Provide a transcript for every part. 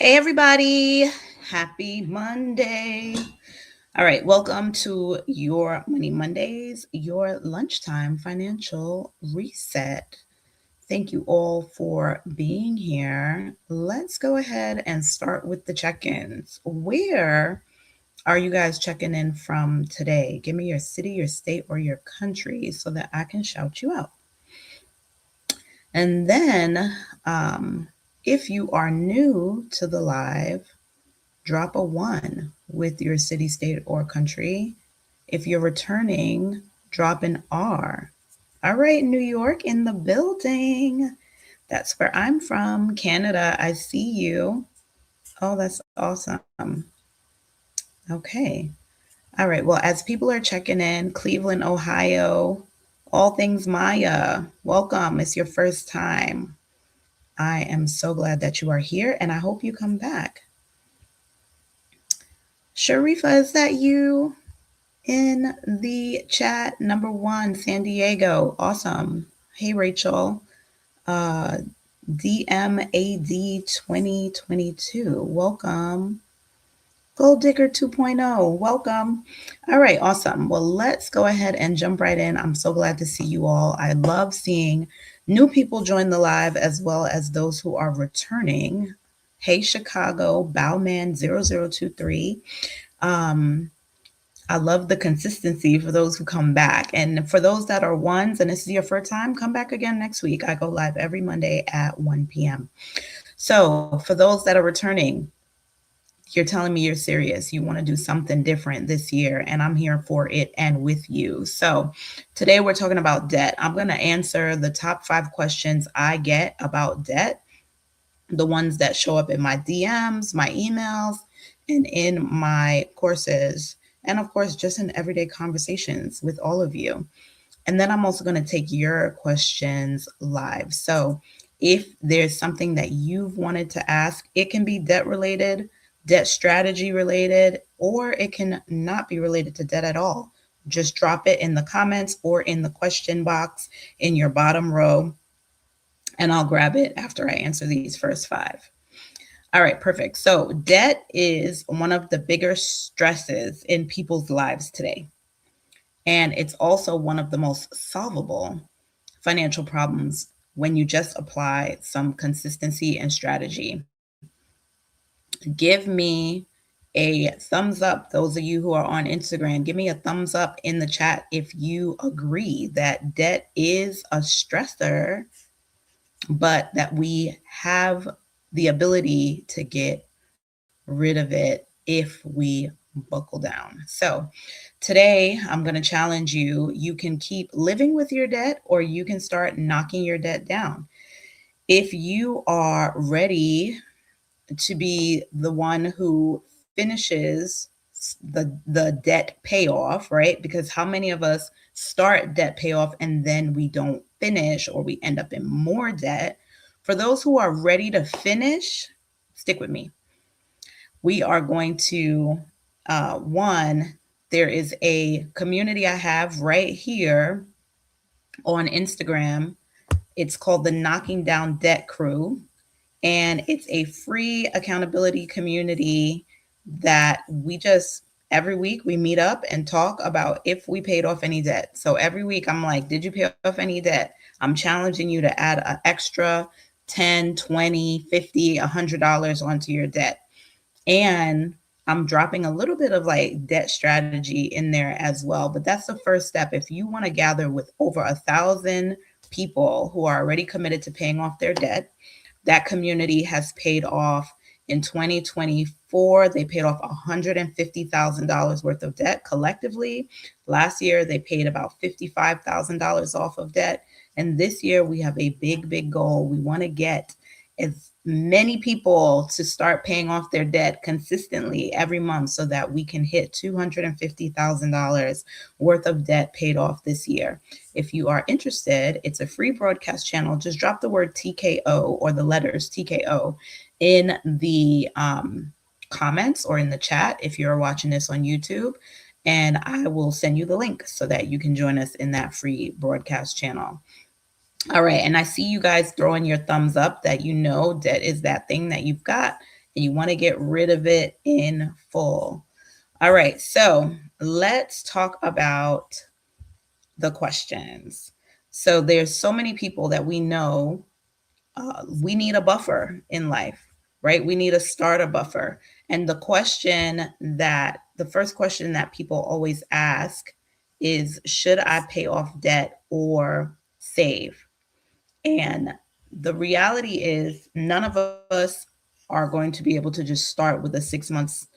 Hey, everybody. Happy Monday. All right. Welcome to your Money Mondays, your lunchtime financial reset. Thank you all for being here. Let's go ahead and start with the check ins. Where are you guys checking in from today? Give me your city, your state, or your country so that I can shout you out. And then, if you are new to the live, drop a one with your city, state, or country. If you're returning, drop an R. All right, New York in the building. That's where I'm from. Canada, I see you. Oh, that's awesome. Okay. All right. Well, as people are checking in, Cleveland, Ohio, all things Maya, welcome. It's your first time. I am so glad that you are here and I hope you come back. Sharifa, is that you? In the chat, number one, San Diego. Awesome. Hey, Rachel. Uh, DMAD 2022. Welcome. Gold Digger 2.0. Welcome. All right, awesome. Well, let's go ahead and jump right in. I'm so glad to see you all. I love seeing new people join the live as well as those who are returning. Hey, Chicago, Bowman0023. I love the consistency for those who come back. And for those that are ones and this is your first time, come back again next week. I go live every Monday at 1 p.m. So for those that are returning, you're telling me you're serious. You want to do something different this year, and I'm here for it and with you. So today we're talking about debt. I'm going to answer the top 5 questions I get about debt, the ones that show up in my DMs, my emails, and in my courses. And of course, just in everyday conversations with all of you. And then I'm also going to take your questions live. So if there's something that you've wanted to ask, it can be debt related, debt strategy related, or it can not be related to debt at all. Just drop it in the comments or in the question box in your bottom row, and I'll grab it after I answer these first 5. All right, perfect. So debt is one of the bigger stresses in people's lives today. And it's also one of the most solvable financial problems when you just apply some consistency and strategy. Give me a thumbs up. Those of you who are on Instagram, give me a thumbs up in the chat if you agree that debt is a stressor, but that we have the ability to get rid of it if we buckle down. So today I'm going to challenge you. You can keep living with your debt or you can start knocking your debt down. If you are ready to be the one who finishes the debt payoff, right? Because how many of us start debt payoff and then we don't finish or we end up in more debt? For those who are ready to finish, stick with me. We are going to, one, there is a community I have right here on Instagram. It's called the Knocking Down Debt Crew. And it's a free accountability community that we just every week we meet up and talk about if we paid off any debt. So every week I'm like, did you pay off any debt? I'm challenging you to add an extra 10, 20, 50, $100 onto your debt. And I'm dropping a little bit of like debt strategy in there as well. But that's the first step. If you want to gather with over 1,000 people who are already committed to paying off their debt, that community has paid off in 2024. They paid off $150,000 worth of debt collectively. Last year, they paid about $55,000 off of debt. And this year, we have a big, big goal. We want to get as many people to start paying off their debt consistently every month so that we can hit $250,000 worth of debt paid off this year. If you are interested, it's a free broadcast channel. Just drop the word TKO or the letters TKO in the comments or in the chat if you're watching this on YouTube, and I will send you the link so that you can join us in that free broadcast channel. All right, and I see you guys throwing your thumbs up that you know debt is that thing that you've got and you want to get rid of it in full. All right, so let's talk about the questions. So there's so many people that we know we need a buffer in life, right? We need a starter buffer. And the first question that people always ask is, should I pay off debt or save? And the reality is, none of us are going to be able to just start with a 6 months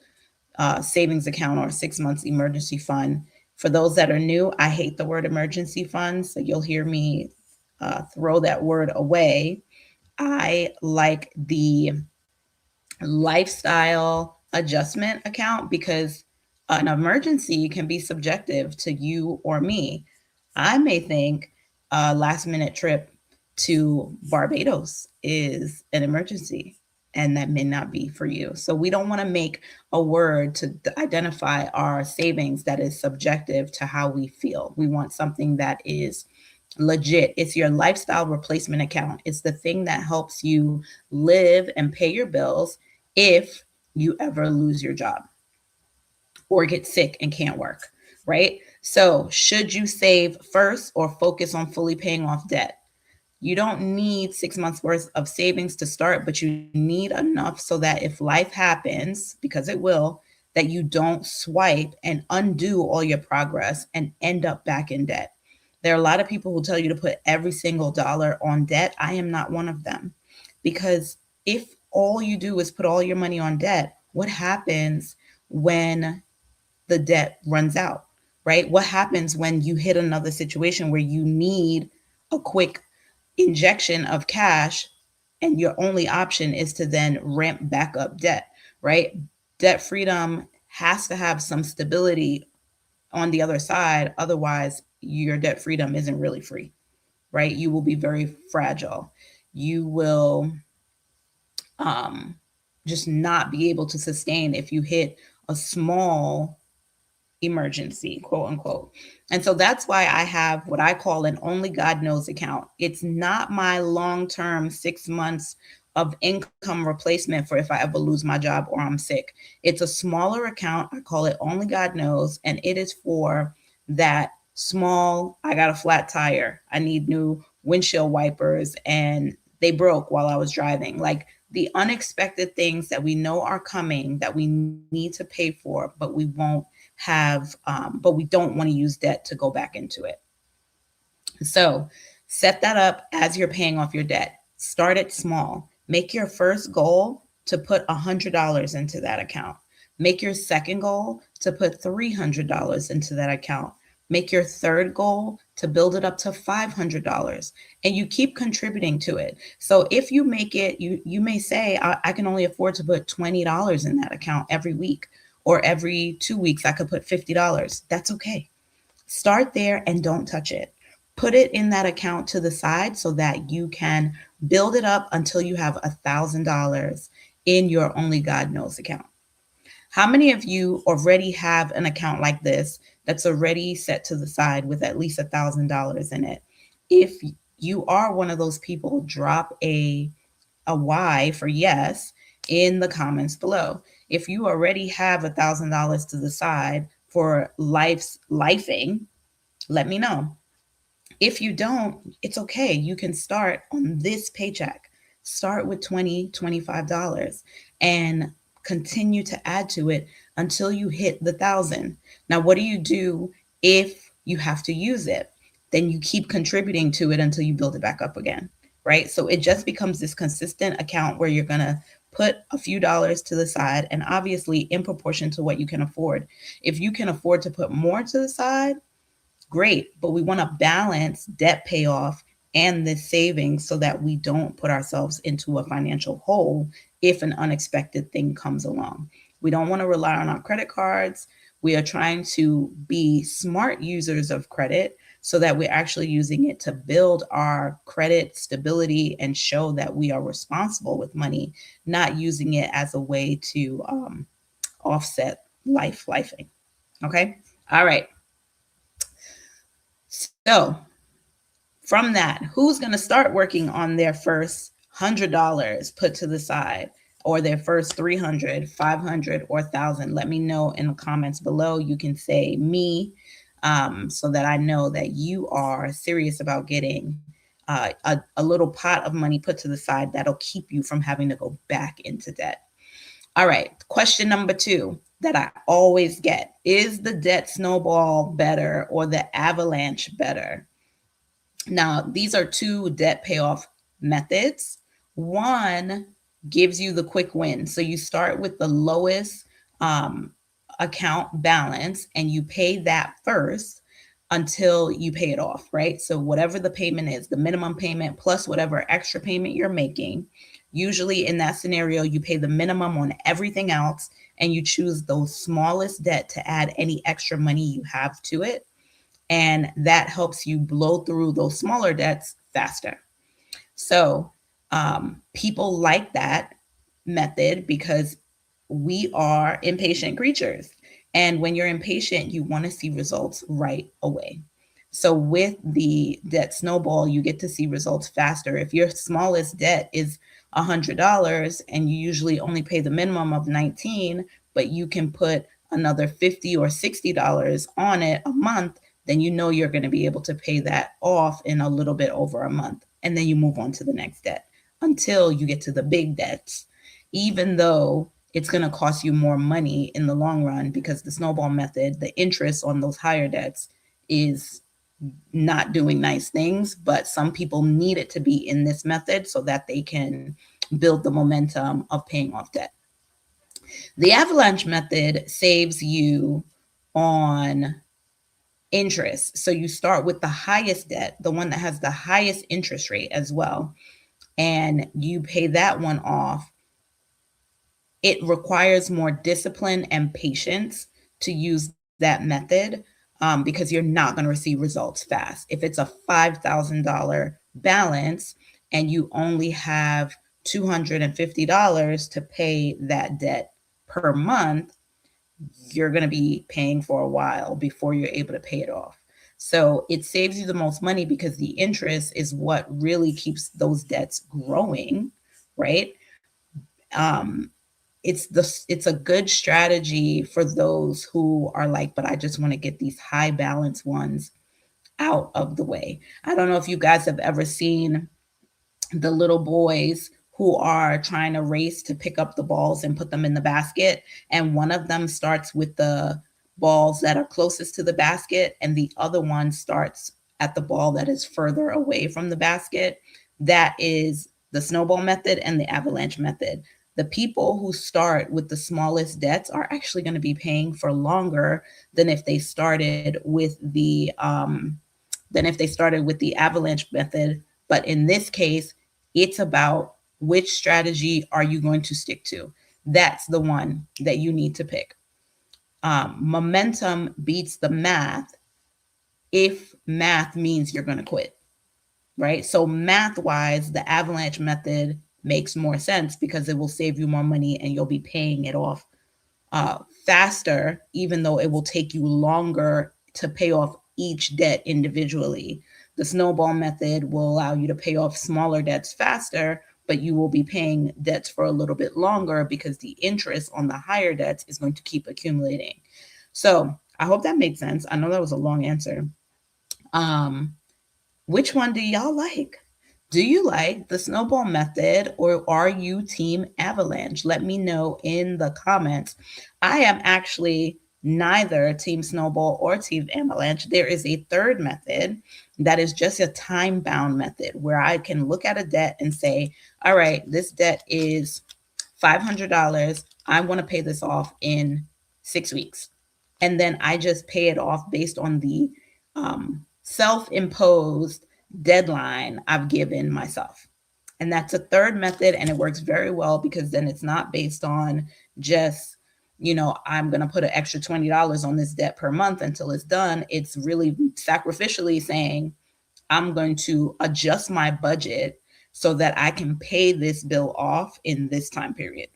savings account or 6 months emergency fund. For those that are new, I hate the word emergency fund, so you'll hear me throw that word away. I like the lifestyle adjustment account because an emergency can be subjective to you or me. I may think a last minute trip to Barbados is an emergency, and that may not be for you. So we don't want to make a word to identify our savings that is subjective to how we feel. We want something that is legit. It's your lifestyle replacement account. It's the thing that helps you live and pay your bills if you ever lose your job or get sick and can't work, right? So, should you save first or focus on fully paying off debt? You don't need 6 months worth of savings to start, but you need enough so that if life happens, because it will, that you don't swipe and undo all your progress and end up back in debt. There are a lot of people who tell you to put every single dollar on debt. I am not one of them, because if all you do is put all your money on debt, what happens when the debt runs out, right? What happens when you hit another situation where you need a quick injection of cash and your only option is to then ramp back up debt, right? Debt freedom has to have some stability on the other side. Otherwise, your debt freedom isn't really free, right? You will be very fragile. You will just not be able to sustain if you hit a small emergency, quote unquote. And so that's why I have what I call an only God knows account. It's not my long term 6 months of income replacement for if I ever lose my job or I'm sick. It's a smaller account. I call it only God knows. And it is for that small, I got a flat tire, I need new windshield wipers, and they broke while I was driving. Like the unexpected things that we know are coming that we need to pay for, but we won't but we don't want to use debt to go back into it. So set that up as you're paying off your debt. Start it small. Make your first goal to put $100 into that account. Make your second goal to put $300 into that account. Make your third goal to build it up to $500, and you keep contributing to it. So if you make it, you may say, I can only afford to put $20 in that account every week, or every 2 weeks I could put $50. That's okay. Start there and don't touch it. Put it in that account to the side so that you can build it up until you have $1,000 in your only God knows account. How many of you already have an account like this that's already set to the side with at least $1,000 in it? If you are one of those people, drop a Y for yes in the comments below. If you already have $1,000 to the side for lifing, let me know. If you don't, it's okay. You can start on this paycheck. Start with $20, $25 and continue to add to it until you hit the 1,000. Now, what do you do if you have to use it? Then you keep contributing to it until you build it back up again, right? So it just becomes this consistent account where you're going to put a few dollars to the side, and obviously in proportion to what you can afford. If you can afford to put more to the side, great, but we want to balance debt payoff and this savings so that we don't put ourselves into a financial hole if an unexpected thing comes along. We don't want to rely on our credit cards. We are trying to be smart users of credit so that we're actually using it to build our credit stability and show that we are responsible with money, not using it as a way to offset lifing. Okay. All right. So from that, who's going to start working on their first $100 put to the side? or their first 300, 500, or 1,000, let me know in the comments below. You can say me, so that I know that you are serious about getting a little pot of money put to the side that'll keep you from having to go back into debt. All right, question number 2 that I always get: is the debt snowball better or the avalanche better? Now, these are 2 debt payoff methods. One gives you the quick win. So you start with the lowest account balance and you pay that first until you pay it off, right? So whatever the payment is, the minimum payment plus whatever extra payment you're making, usually in that scenario, you pay the minimum on everything else and you choose the smallest debt to add any extra money you have to it. And that helps you blow through those smaller debts faster. So people like that method because we are impatient creatures. And when you're impatient, you want to see results right away. So with the debt snowball, you get to see results faster. If your smallest debt is $100 and you usually only pay the minimum of $19, but you can put another $50 or $60 on it a month, then you know you're going to be able to pay that off in a little bit over a month. And then you move on to the next debt until you get to the big debts, even though it's going to cost you more money in the long run because the snowball method, the interest on those higher debts is not doing nice things, but some people need it to be in this method so that they can build the momentum of paying off debt. The avalanche method saves you on interest. So you start with the highest debt, the one that has the highest interest rate as well, and you pay that one off. It requires more discipline and patience to use that method because you're not going to receive results fast. If it's a $5,000 balance and you only have $250 to pay that debt per month, you're going to be paying for a while before you're able to pay it off. So it saves you the most money because the interest is what really keeps those debts growing, right? It's a good strategy for those who are like, but I just want to get these high balance ones out of the way. I don't know if you guys have ever seen the little boys who are trying to race to pick up the balls and put them in the basket. And one of them starts with the balls that are closest to the basket, and the other one starts at the ball that is further away from the basket. That is the snowball method and the avalanche method. The people who start with the smallest debts are actually going to be paying for longer than if they started with the avalanche method. But in this case, it's about which strategy are you going to stick to. That's the one that you need to pick. Momentum beats the math if math means you're going to quit, right? So math-wise, the avalanche method makes more sense because it will save you more money and you'll be paying it off faster, even though it will take you longer to pay off each debt individually. The snowball method will allow you to pay off smaller debts faster, but you will be paying debts for a little bit longer because the interest on the higher debts is going to keep accumulating. So I hope that made sense. I know that was a long answer. Which one do y'all like? Do you like the snowball method or are you team avalanche? Let me know in the comments. I am actually neither team snowball or team avalanche. There is a third method that is just a time-bound method where I can look at a debt and say, all right, this debt is $500. I want to pay this off in 6 weeks. And then I just pay it off based on the self-imposed deadline I've given myself. And that's a third method, and it works very well because then it's not based on just, I'm going to put an extra $20 on this debt per month until it's done. It's really sacrificially saying, I'm going to adjust my budget so that I can pay this bill off in this time period.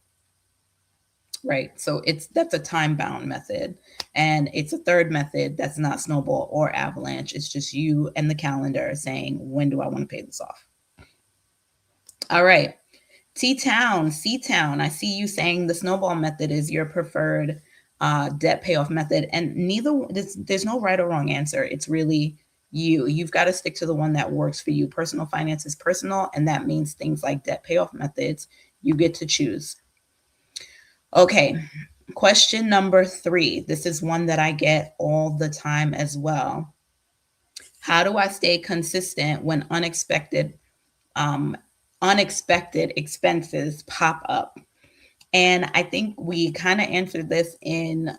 Right. So that's a time-bound method. And it's a third method that's not snowball or avalanche. It's just you and the calendar saying, when do I want to pay this off? All right. T-Town, C-Town, I see you saying the snowball method is your preferred debt payoff method. And there's no right or wrong answer. It's really you. You've got to stick to the one that works for you. Personal finance is personal, and that means things like debt payoff methods. You get to choose. Okay, question number 3. This is one that I get all the time as well. How do I stay consistent when unexpected expenses pop up? And I think we kind of answered this in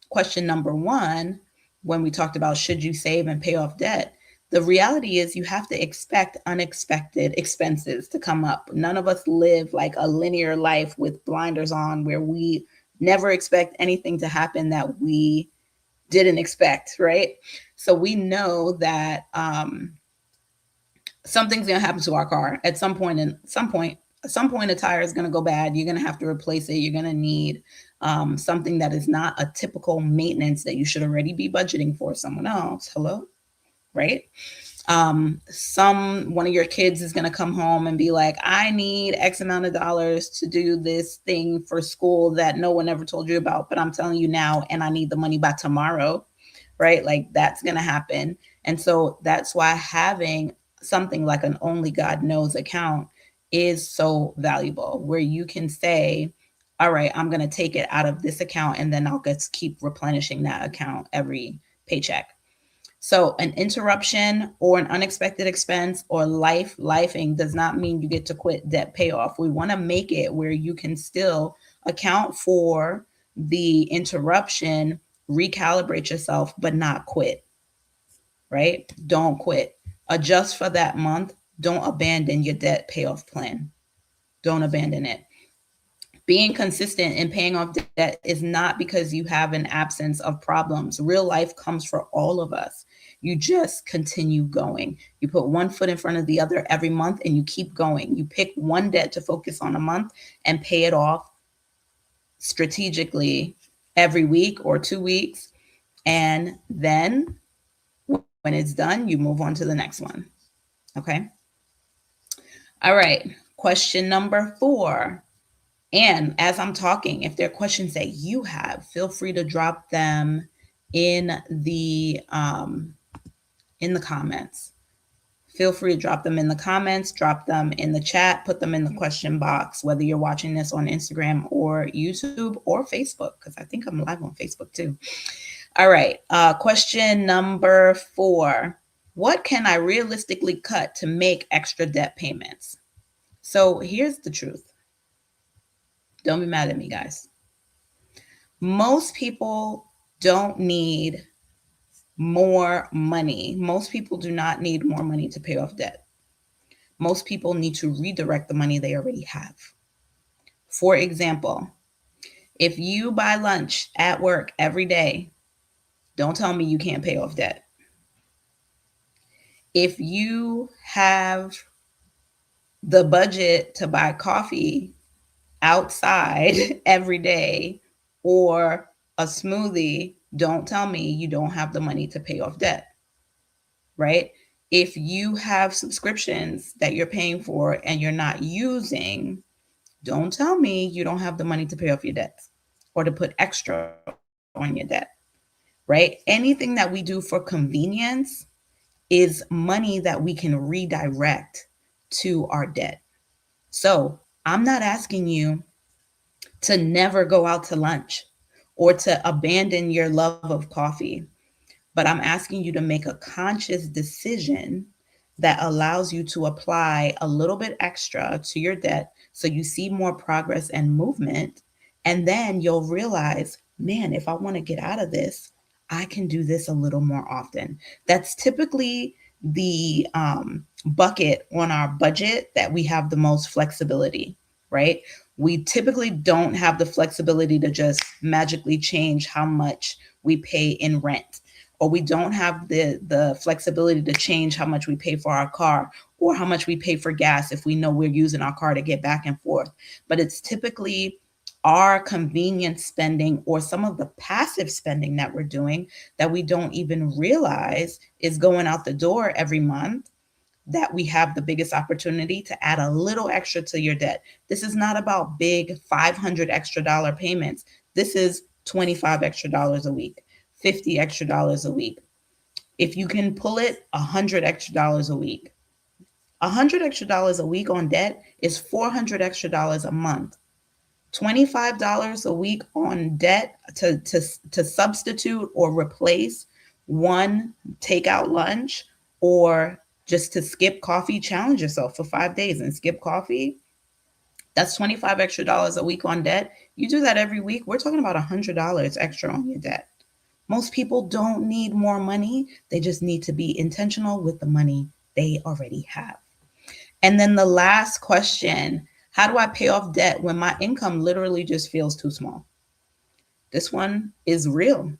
question number 1 when we talked about should you save and pay off debt. The reality is you have to expect unexpected expenses to come up. None of us live like a linear life with blinders on where we never expect anything to happen that we didn't expect, right? So we know that something's going to happen to our car at some point. A tire is going to go bad. You're going to have to replace it. You're going to need something that is not a typical maintenance that you should already be budgeting for someone else. Hello, right? One of your kids is going to come home and be like, I need X amount of dollars to do this thing for school that no one ever told you about, but I'm telling you now, and I need the money by tomorrow, right? Like that's going to happen. And so that's why having something like an only God knows account is so valuable, where you can say, all right, I'm going to take it out of this account and then I'll just keep replenishing that account every paycheck. So an interruption or an unexpected expense or lifing does not mean you get to quit debt payoff. We want to make it where you can still account for the interruption, recalibrate yourself, but not quit, right? Don't quit. Adjust for that month. Don't abandon your debt payoff plan. Don't abandon it. Being consistent in paying off debt is not because you have an absence of problems. Real life comes for all of us. You just continue going. You put one foot in front of the other every month and you keep going. You pick one debt to focus on a month and pay it off strategically every week or 2 weeks. And then when it's done, you move on to the next one. Okay. All right. Question number 4. And as I'm talking, if there are questions that you have, feel free to drop them in the comments. Feel free to drop them in the comments, drop them in the chat, put them in the question box, whether you're watching this on Instagram or YouTube or Facebook, because I think I'm live on Facebook too. All right. Question number 4. What can I realistically cut to make extra debt payments? So here's the truth. Don't be mad at me, guys. Most people don't need more money. Most people do not need more money to pay off debt. Most people need to redirect the money they already have. For example, if you buy lunch at work every day, don't tell me you can't pay off debt. If you have the budget to buy coffee outside every day or a smoothie, don't tell me you don't have the money to pay off debt, right? If you have subscriptions that you're paying for and you're not using, don't tell me you don't have the money to pay off your debts or to put extra on your debt, right? Anything that we do for convenience is money that we can redirect to our debt. So I'm not asking you to never go out to lunch or to abandon your love of coffee, but I'm asking you to make a conscious decision that allows you to apply a little bit extra to your debt so you see more progress and movement. And then you'll realize, man, if I want to get out of this, I can do this a little more often. That's typically the bucket on our budget that we have the most flexibility, right? We typically don't have the flexibility to just magically change how much we pay in rent, or we don't have the flexibility to change how much we pay for our car or how much we pay for gas if we know we're using our car to get back and forth. But it's typically our convenience spending or some of the passive spending that we're doing that we don't even realize is going out the door every month that we have the biggest opportunity to add a little extra to your debt. This is not about big 500 extra dollar payments. This is 25 extra dollars a week, 50 extra dollars a week. If you can pull it, 100 extra dollars a week. 100 extra dollars a week on debt is 400 extra dollars a month. $25 a week on debt to substitute or replace one takeout lunch, or just to skip coffee. Challenge yourself for 5 days and skip coffee. That's 25 extra dollars a week on debt. You do that every week, we're talking about $100 extra on your debt. Most people don't need more money. They just need to be intentional with the money they already have. And then the last question, how do I pay off debt when my income literally just feels too small? This one is real,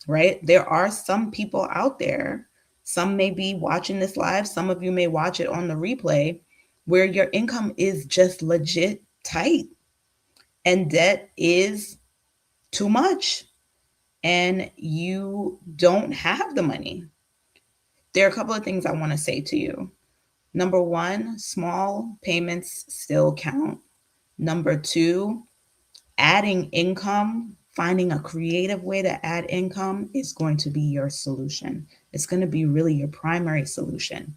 right? There are some people out there, some may be watching this live, some of you may watch it on the replay, where your income is just legit tight and debt is too much and you don't have the money. There are a couple of things I want to say to you. Number one, small payments still count. Number two, adding income, finding a creative way to add income is going to be your solution. It's going to be really your primary solution.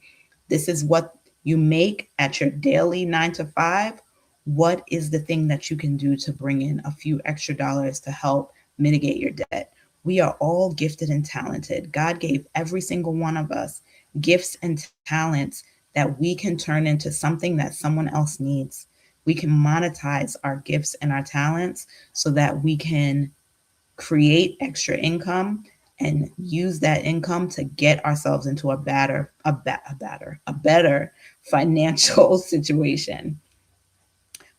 This is what you make at your daily 9 to 5. What is the thing that you can do to bring in a few extra dollars to help mitigate your debt? We are all gifted and talented. God gave every single one of us gifts and talents that we can turn into something that someone else needs. We can monetize our gifts and our talents so that we can create extra income and use that income to get ourselves into a better financial situation.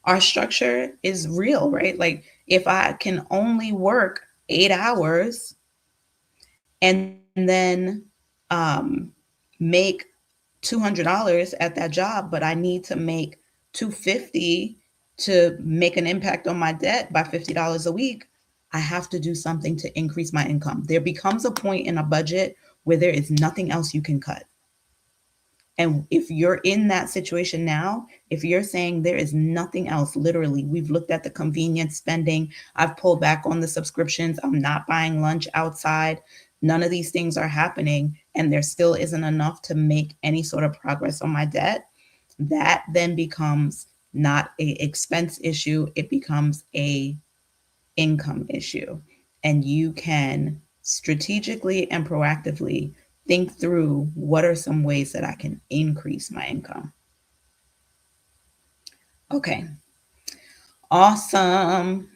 Our structure is real, right? Like if I can only work 8 hours and then make $200 at that job, but I need to make $250 to make an impact on my debt by $50 a week, I have to do something to increase my income. There becomes a point in a budget where there is nothing else you can cut. And if you're in that situation now, if you're saying there is nothing else, literally, we've looked at the convenience spending, I've pulled back on the subscriptions, I'm not buying lunch outside, none of these things are happening, and there still isn't enough to make any sort of progress on my debt, that then becomes not an expense issue, it becomes a income issue. And you can strategically and proactively think through what are some ways that I can increase my income. Okay, awesome.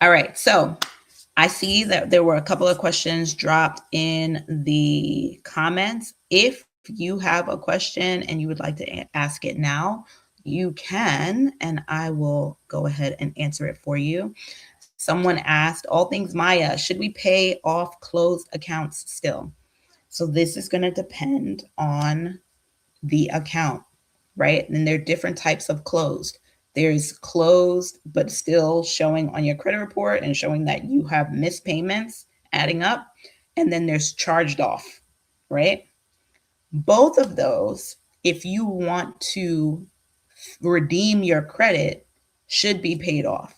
All right, so I see that there were a couple of questions dropped in the comments. If you have a question and you would like to ask it now, you can, and I will go ahead and answer it for you. Someone asked, all things Maya, should we pay off closed accounts still? So this is going to depend on the account, right? And there are different types of closed. There's closed, but still showing on your credit report and showing that you have missed payments adding up. And then there's charged off, right? Both of those, if you want to redeem your credit, should be paid off.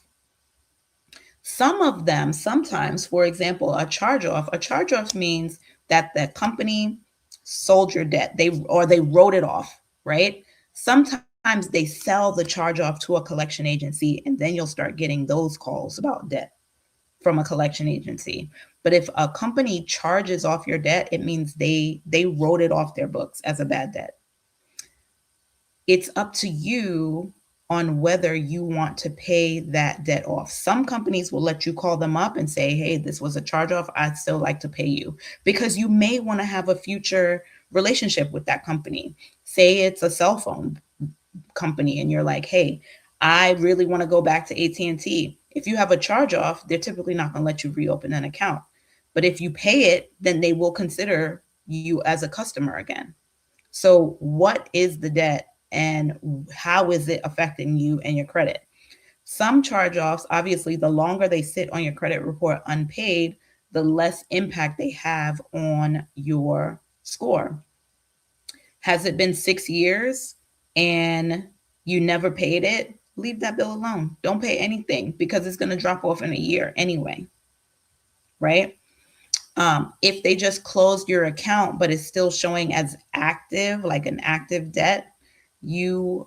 Some of them, sometimes, for example, a charge-off means that the company sold your debt, they wrote it off, right? Sometimes they sell the charge-off to a collection agency, and then you'll start getting those calls about debt from a collection agency. But if a company charges off your debt, it means they wrote it off their books as a bad debt. It's up to you on whether you want to pay that debt off. Some companies will let you call them up and say, hey, this was a charge off, I'd still like to pay you, because you may want to have a future relationship with that company. Say it's a cell phone company and you're like, hey, I really want to go back to AT&T. If you have a charge off, they're typically not going to let you reopen an account. But if you pay it, then they will consider you as a customer again. So what is the debt and how is it affecting you and your credit? Some charge-offs, obviously, the longer they sit on your credit report unpaid, the less impact they have on your score. Has it been 6 years and you never paid it? Leave that bill alone. Don't pay anything because it's going to drop off in a year anyway, right? If they just closed your account but it's still showing as active, like an active debt, and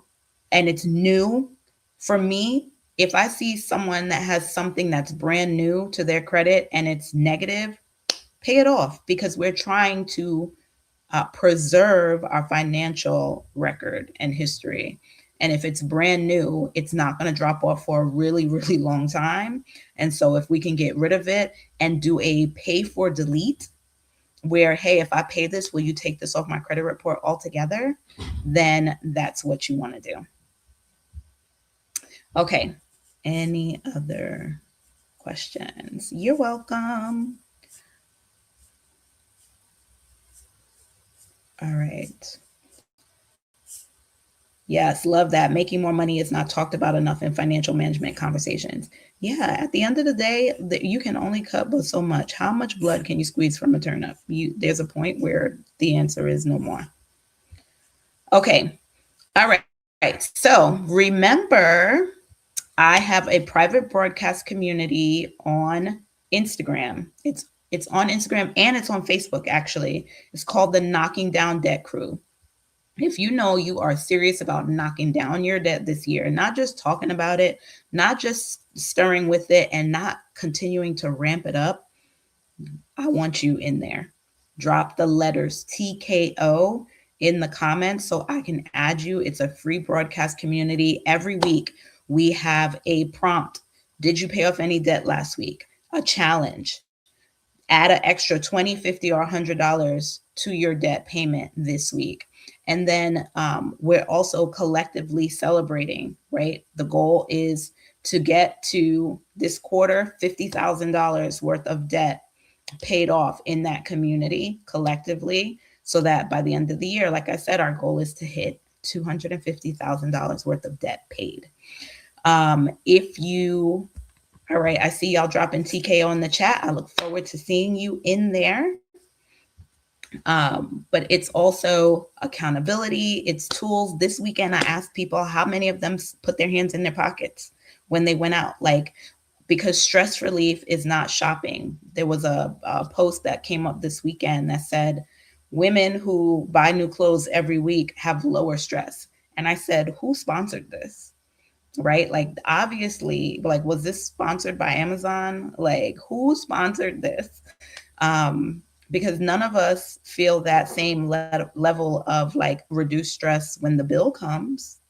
it's new, for me, if I see someone that has something that's brand new to their credit and it's negative, pay it off, because we're trying to preserve our financial record and history. And if it's brand new, it's not going to drop off for a really, really long time. And so if we can get rid of it and do a pay for delete, where, hey, if I pay this, will you take this off my credit report altogether? Then that's what you want to do. Okay. Any other questions? You're welcome. All right. Yes, love that. Making more money is not talked about enough in financial management conversations. Yeah, at the end of the day, you can only cut but so much. How much blood can you squeeze from a turnip? There's a point where the answer is no more. Okay. All right. So remember, I have a private broadcast community on Instagram. It's on Instagram and it's on Facebook, actually. It's called the Knocking Down Debt Crew. If you know you are serious about knocking down your debt this year, not just talking about it, not just stirring with it and not continuing to ramp it up, I want you in there. Drop the letters TKO in the comments so I can add you. It's a free broadcast community. Every week we have a prompt. Did you pay off any debt last week? A challenge. Add an extra $20, $50, or $100 to your debt payment this week. And then we're also collectively celebrating, right? The goal is to get to this quarter $50,000 worth of debt paid off in that community collectively, so that by the end of the year, like I said, our goal is to hit $250,000 worth of debt paid. All right, I see y'all dropping TKO in the chat. I look forward to seeing you in there. But it's also accountability, it's tools. This weekend, I asked people how many of them put their hands in their pockets when they went out, because stress relief is not shopping. There was a post that came up this weekend that said, women who buy new clothes every week have lower stress. And I said, who sponsored this? Right? Obviously, was this sponsored by Amazon? Who sponsored this? Because none of us feel that same level of reduced stress when the bill comes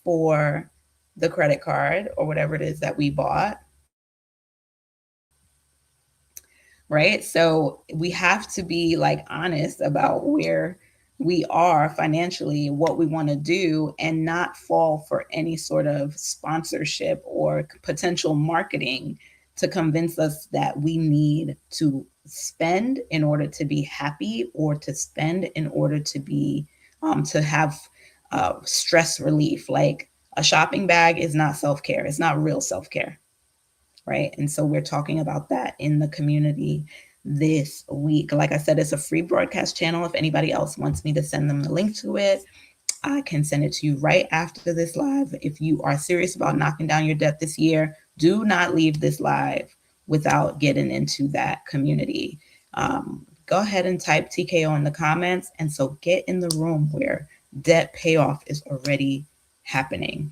for the credit card or whatever it is that we bought. Right? So we have to be honest about where we are financially, what we want to do, and not fall for any sort of sponsorship or potential marketing to convince us that we need to spend in order to be happy, or to spend in order to be to have stress relief. A shopping bag is not self-care. It's not real self-care. Right? And so we're talking about that in the community this week. Like I said, it's a free broadcast channel. If anybody else wants me to send them the link to it, I can send it to you right after this live. If you are serious about knocking down your debt this year, do not leave this live without getting into that community. Go ahead and type TKO in the comments. And so get in the room where debt payoff is already happening.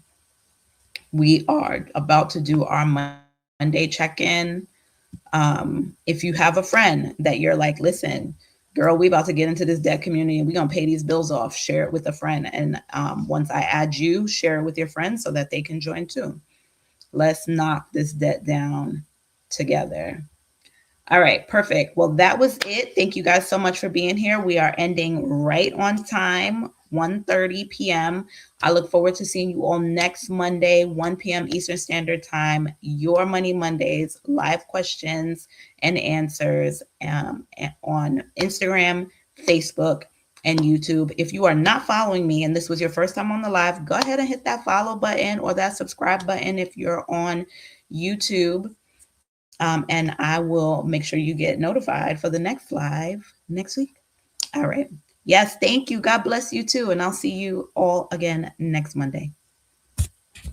We are about to do our Monday check-in. If you have a friend that you're listen, girl, we about to get into this debt community and we're going to pay these bills off, share it with a friend. And once I add you, share it with your friends so that they can join too. Let's knock this debt down together. All right, perfect. Well, that was it. Thank you guys so much for being here. We are ending right on time, 1:30 p.m. I look forward to seeing you all next Monday, 1 p.m. Eastern Standard Time. Your Money Mondays, live questions and answers on Instagram, Facebook, and YouTube. If you are not following me and this was your first time on the live, go ahead and hit that follow button or that subscribe button if you're on YouTube. And I will make sure you get notified for the next live next week. All right. Yes, thank you. God bless you too. And I'll see you all again next Monday.